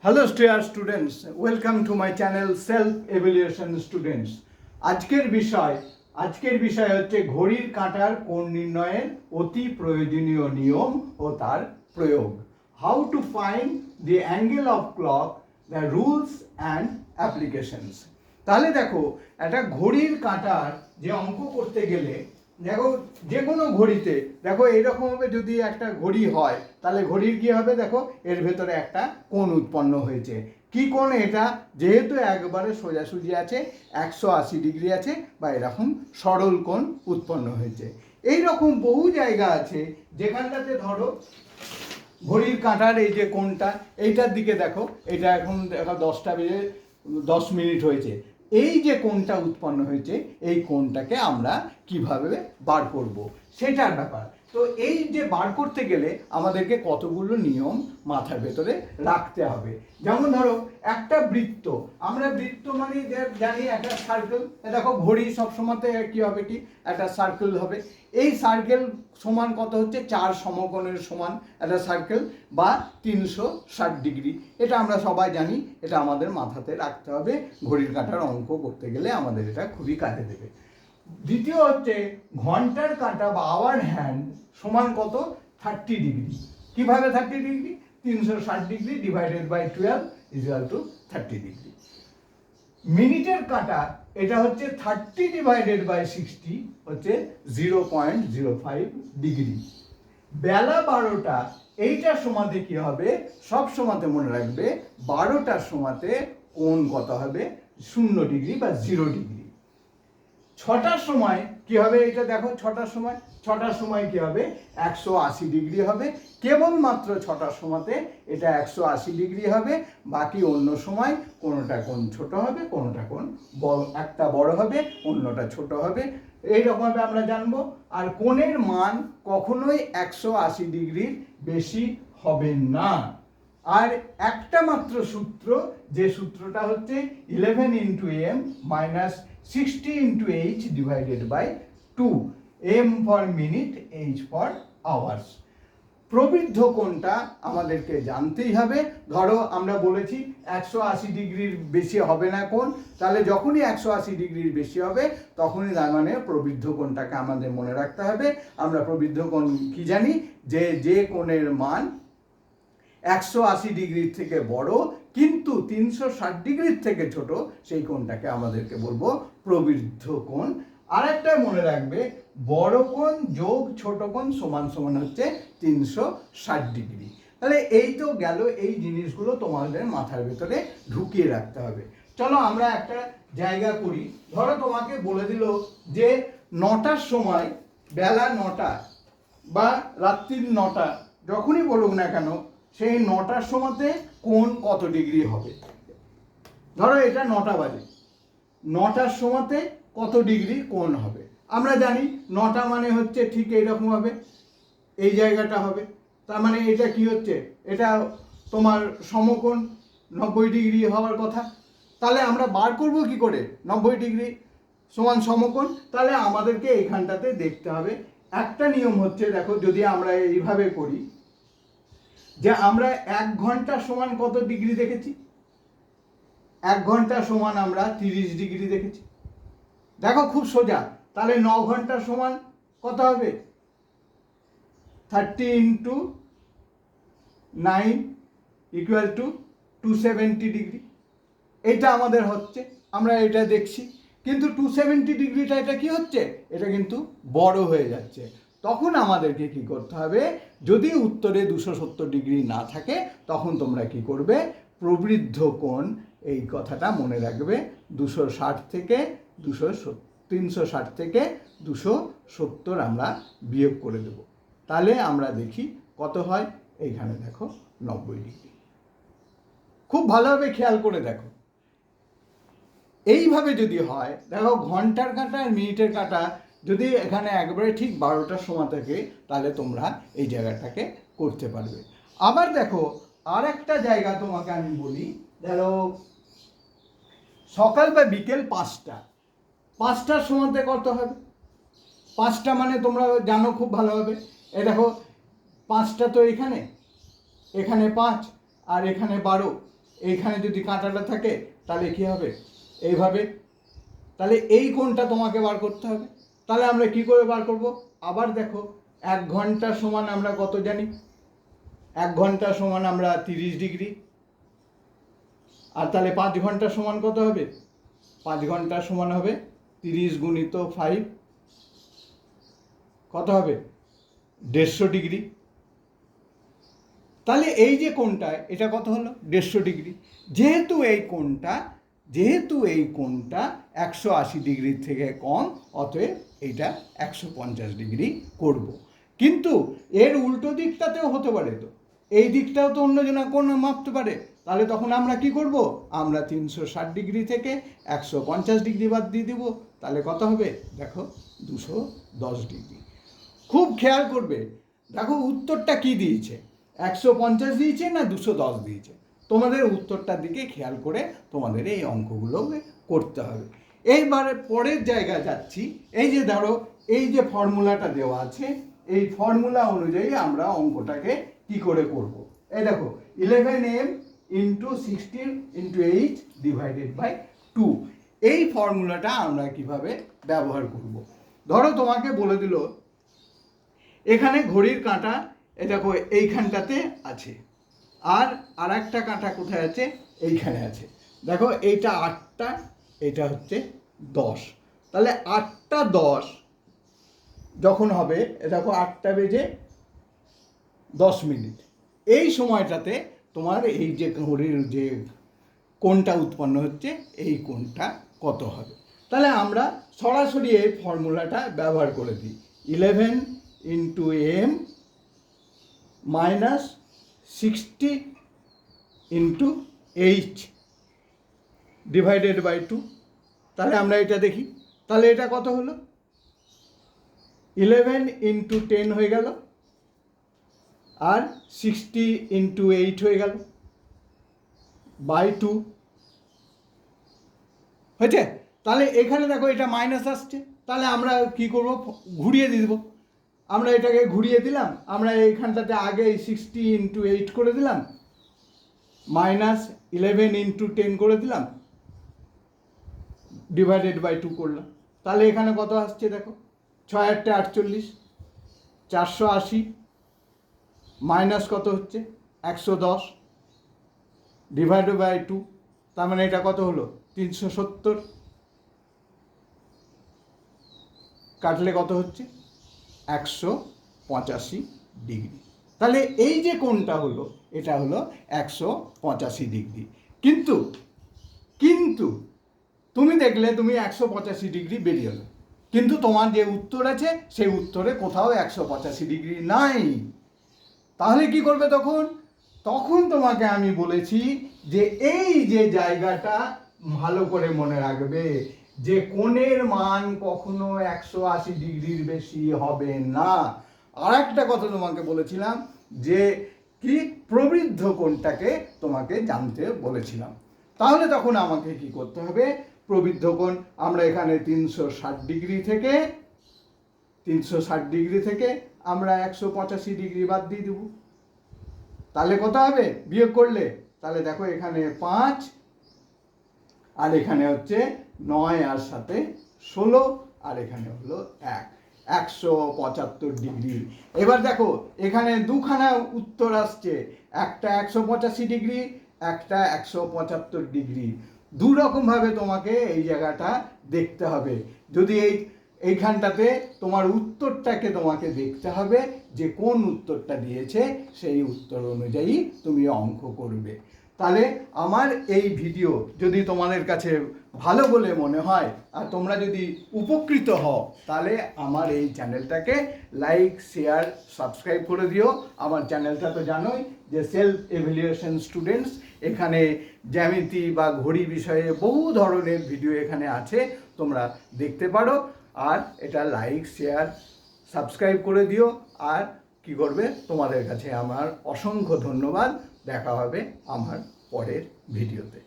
Hello dear students, welcome to my channel self evaluation students. আজকের বিষয় হচ্ছে ঘড়ির কাঁটার কোণ নির্ণয়ের অতি প্রয়োজনীয় নিয়ম ও তার প্রয়োগ। How to find the angle of clock, the rules and applications. তাহলে দেখো, একটা ঘড়ির কাঁটার যে অঙ্ক করতে গেলে দেখো, যে কোনো ঘড়িতে দেখো এইরকমভাবে যদি একটা ঘড়ি হয় তাহলে ঘড়ির কী হবে, দেখো এর ভেতরে একটা কোণ উৎপন্ন হয়েছে। কি কোণ এটা? যেহেতু একবারে সোজাসুজি আছে, 180 ডিগ্রি আছে বা এরকম সরল কোণ উৎপন্ন হয়েছে। এই রকম বহু জায়গা আছে যেখানটাতে ধরো ঘড়ির কাঁটার এই যে কোণটা, এইটার দিকে দেখো, এটা এখন দেখো 10:10 হয়েছে। এই যে কোণটা উৎপন্ন হয়েছে, এই কোণটাকে আমরা কিভাবে বার করব সেটার ব্যাপার। তো এই যে বার করতে গেলে আমাদেরকে কতগুলো নিয়ম মাথার ভেতরে রাখতে হবে। যেমন ধরো একটা বৃত্ত, আমরা বৃত্ত মানে জানি একটা সার্কেল। দেখো ঘড়ি সবসময়তে কী হবে, কি একটা সার্কেল হবে। এই সার্কেল সমান কত হচ্ছে, 4 সমকোণের সমান একটা সার্কেল বা 360 ডিগ্রি। এটা আমরা সবাই জানি, এটা আমাদের মাথাতে রাখতে হবে। ঘড়ির কাঁটার অঙ্ক করতে গেলে আমাদের এটা খুবই কাজে দেবে। দ্বিতীয় হচ্ছে ঘন্টার কাঁটা বা আওয়ার হ্যান্ড সমান কত, 30 ডিগ্রি। কিভাবে 30 degree? 360 degree divided by 12 equal to 30 degree. মিনিটের কাঁটা, এটা হচ্ছে 30 ডিভাইডেড বাই 60 হচ্ছে 0.05 ডিগ্রি। বেলা 12টা, এইটার সময়তে কি হবে, সব সময়তে মনে রাখবে 12টার সময়তে কোণ কত হবে, 0 ডিগ্রি বা 0 ডিগ্রি। 6টার সময় কি হবে, এটা দেখো 6টার সময় কি হবে, 180 ডিগ্রি হবে। কেবলমাত্র 6টার সময়তে এটা 180 ডিগ্রি হবে। বাকি অন্য সময় কোনোটা কোণ ছোট হবে, কোনোটা কোণ বড়, একটা বড় হবে, অন্যটা ছোট হবে। এইরকমভাবে আমরা জানবো। আর কোণের মান কখনোই 180 ডিগ্রির বেশি হবে না। আর একটা মাত্র সূত্র, যে সূত্রটা হচ্ছে 11 into M minus 60 into H divided by 2, M for minute, H for hours. প্রবৃদ্ধ কোণটা আমাদেরকে জানতেই হবে। ধরো আমরা বলেছি 180 ডিগ্রির বেশি হবে না কোণ, তাহলে যখনই 180 ডিগ্রির বেশি হবে তখনই তার মানে প্রবৃদ্ধ কোণটাকে আমাদের মনে রাখতে হবে। আমরা প্রবৃদ্ধ কোণ কি জানি, যে কোণের মান 180 ডিগ্রির থেকে বড় কিন্তু 360 ডিগ্রির থেকে ছোট, সেই কোণটাকে আমাদেরকে বলবো প্রবৃদ্ধ কোণ। আর একটা মনে রাখবে, বড় কোণ যোগ ছোট কোণ সমান সমান হচ্ছে 360 ডিগ্রি। তাহলে এই তো গেল, এই জিনিসগুলো তোমাদের মাথার ভেতরে ঢুকিয়ে রাখতে হবে। চলো আমরা একটা জায়গা করি। ধরো তোমাকে বলে দিল যে 9টার সময়, বেলা 9টা বা রাত্রির 9টা, যখনই বলুক না কেন, সেই 9টার সময়তে কোণ কত ডিগ্রি হবে। ধরো এটা 9টা বাজে, 9টার সময়তে কত ডিগ্রি কোণ হবে। আমরা জানি 9টা মানে হচ্ছে ঠিক এইরকম হবে, এই জায়গাটা হবে। তার মানে এটা কি হচ্ছে, এটা তোমার সমকোণ 90 ডিগ্রি হওয়ার কথা। তাহলে আমরা বার করব কি করে 90 ডিগ্রি সমান সমকোণ? তাহলে আমাদেরকে এখানটাতে দেখতে হবে। একটা নিয়ম হচ্ছে, দেখো যদি আমরা এইভাবে করি, যে আমরা 1 ঘন্টা সমান কত ডিগ্রি দেখেছি, 1 ঘন্টা সমান আমরা 30 ডিগ্রি দেখেছি। দেখো খুব সোজা। তাহলে 9 ঘন্টা সমান কত হবে, 30 ইন্টু 9 ইকুয়াল টু 270 ডিগ্রি। এটা আমাদের হচ্ছে, আমরা এটা দেখছি। কিন্তু 270 ডিগ্রিটা এটা কি হচ্ছে, এটা কিন্তু বড় হয়ে যাচ্ছে। তখন আমাদেরকে কি করতে হবে, যদি উত্তরে 270 ডিগ্রি না থাকে তখন তোমরা কি করবে, প্রবৃদ্ধ কোণ এই কথাটা মনে রাখবে, 360 থেকে 270 আমরা বিয়োগ করে দেব। তাহলে আমরা দেখি কত হয়। এইখানে দেখো 90 ডিগ্রি। খুব ভালোভাবে খেয়াল করে দেখো। এইভাবে যদি হয়, দেখো ঘন্টার কাঁটা আর মিনিটের কাঁটা যদি এখানে একবারে ঠিক 12টার সময় থাকে, তাহলে তোমরা এই জায়গাটাকে করতে পারবে। আবার দেখো আর একটা জায়গা তোমাকে আমি বলি, ধরো সকাল বা বিকেল 5টার সময়তে কত হবে। 5টা মানে তোমরা জানো খুব ভালোভাবে। এ দেখো 5টা তো এখানে 5 আর এখানে 12, এইখানে যদি কাঁটাটা থাকে তাহলে কি হবে এইভাবে, তাহলে এই কোণটা তোমাকে বার করতে হবে। তাহলে আমরা কি করে বার করব? আবার দেখো 1 ঘন্টা সমান আমরা কত জানি? 1 ঘন্টা সমান আমরা 30 ডিগ্রি। আর তাহলে 5 ঘন্টা সমান কত হবে? 5 ঘন্টা সমান হবে 30 গুণিত 5, কত হবে? 150 ডিগ্রি। তাহলে এই যে কোণটা এটা কত হলো? 150 ডিগ্রি। যেহেতু এই কোণটা 180 ডিগ্রির থেকে কম, অতএব এইটা 150 ডিগ্রি করব। কিন্তু এর উল্টো দিকটাতেও হতে পারে, তো এই দিকটাও তো অন্যজনা কোণ মাপতে পারে। তাহলে তখন আমরা কি করব? আমরা 360 ডিগ্রি থেকে 150 ডিগ্রি বাদ দিয়ে দেবো। তাহলে কত হবে? দেখো 210 ডিগ্রি। খুব খেয়াল করবে, দেখো উত্তরটা কি দিয়েছে, 150 দিয়েছে না 210 দিয়েছে। তোমাদের উত্তরটার দিকে খেয়াল করে তোমাদের এই অঙ্কগুলো করতে হবে। এইবারে পরের জায়গায় যাচ্ছি। এই যে ধরো এই যে ফর্মুলাটা দেওয়া আছে, এই ফর্মুলা অনুযায়ী আমরা অঙ্কটাকে কি করে করব। এই দেখো 11m into 16 into 8 divided by 2, এই ফর্মুলাটা আমরা কিভাবে ব্যবহার করব। ধরো তোমাকে বলে দিল এখানে ঘড়ির কাঁটা এ দেখো এইখানটাতে আছে, আর একটা কাঁটা কোথায় আছে? এইখানে আছে। দেখো এইটা 8টা, এটা হচ্ছে 10। তাহলে 8টা 10 যখন হবে, দেখো 8টা বেজে 10 মিনিট, এই সময়টাতে তোমার এই যে ঘড়ির যে কোণটা উৎপন্ন হচ্ছে, এই কোণটা কত হবে? তাহলে আমরা সরাসরি এই ফর্মুলাটা ব্যবহার করে দিই। 11 into m minus 60 into 8 divided by 2। তাহলে আমরা এটা দেখি, তাহলে এটা কত হলো? 11 ইন্টু 10 হয়ে গেল, আর 60 ইন্টু 8 হয়ে গেল, বাই 2 হয়েছে। তাহলে এখানে দেখো এটা মাইনাস আসছে, তাহলে আমরা কি করব? ঘুরিয়ে দিয়ে দেবো। আমরা এটাকে ঘুরিয়ে দিলাম, আমরা এইখানটাতে আগে 60 ইন্টু 8 করে দিলাম, মাইনাস 11 ইন্টু 10 করে দিলাম, ডিভাইডেড বাই 2 করলাম। তাহলে এখানে কত আসছে দেখো, 6 8 48, 480 মাইনাস কত হচ্ছে 110 ডিভাইডেড বাই 2, তার মানে এটা কত হলো? 370। কাটলে কত হচ্ছে? 185 ডিগ্রি। তাহলে এই যে কোণটা হলো, এটা হলো 185 ডিগ্রি। কিন্তু তুমি দেখলে তুমি 185 ডিগ্রি বেরিয়ে এলো, কিন্তু তোমার যে উত্তর আছে সেই উত্তরে কোথাও 185 ডিগ্রি নাই। তাহলে কি করবে তখন? তখন তোমাকে আমি বলেছি যে এই যে জায়গাটা ভালো করে মনে রাখবে যে কোণের মান কখনো 180 ডিগ্রির বেশি হবে না। আর একটা কথা তোমাকে বলেছিলাম যে কি প্রবৃদ্ধ কোণটাকে তোমাকে জানতে বলেছিলাম। তাহলে তখন আমাকে কি করতে হবে? প্রবৃদ্ধ কোণ আমরা এখানে 360 ডিগ্রি থেকে আমরা 185 ডিগ্রি বাদ দিয়ে দেবো। তাহলে কত হবে বিয়োগ করলে? তাহলে দেখো এখানে 5 আর এখানে হচ্ছে 9 আর সাথে 16 আর এখানে হলো 175 ডিগ্রি। এবার দেখো এখানে দুখানা উত্তর আসছে, একটা 185 ডিগ্রি, একটা 175 ডিগ্রি। দু রকমভাবে তোমাকে এই জায়গাটা দেখতে হবে। যদি এইখানটাতে তোমার উত্তরটাকে তোমাকে দেখতে হবে যে কোন উত্তরটা দিয়েছে, সেই উত্তর অনুযায়ী তুমি অঙ্ক করবে। তাহলে আমার এই ভিডিও যদি তোমাদের কাছে ভালো বলে মনে হয় আর তোমরা যদি উপকৃত হও, তাহলে আমার এই চ্যানেলটাকে লাইক শেয়ার সাবস্ক্রাইব করে দিও। আমার চ্যানেলটা তো জানোই যে সেলফ এভ্যালুয়েশন স্টুডেন্টস, এখানে জ্যামিতি বা ঘড়ি বিষয়ে বহু ধরনের ভিডিও এখানে আছে, তোমরা দেখতে পারো। আর এটা লাইক শেয়ার সাবস্ক্রাইব করে দিও। আর কি করবে, তোমাদের কাছে আমার অসংখ্য ধন্যবাদ। দেখা হবে আমার পরের ভিডিওতে।